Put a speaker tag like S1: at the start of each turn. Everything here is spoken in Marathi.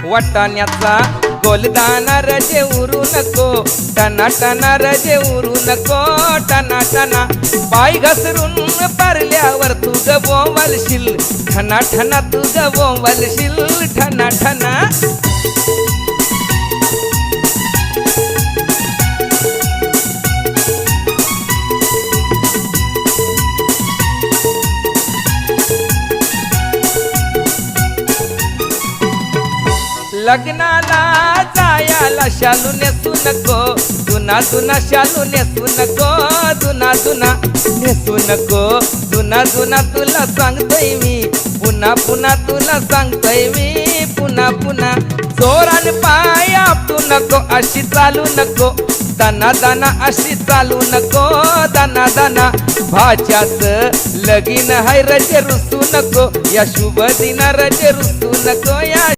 S1: वाटाण्याचा गोलदाना रजे उरू नको, टना टना रजे उरू नको, टना टना पाय घसरून पारल्यावर तू गवलशील, ठना ठना तू गवलशील, ठना ठना. लग्नाला जायाला शालू नेसू नको, जुना जुना शालू नेसू नको, जुना जुना नेसू नको, जुना जुना तुला सांगतोय मी, पुन्हा पुन्हा तुला सांगतोय मी, पुन्हा पुन्हा. जोरान पाय आपटू नको, अशी चालू नको, दाना दाना अशी चालू नको, दाना दाना. भाच्याच लगीन हाय रजे रुसू नको, या शुभ दिना रजे रुसू नको, या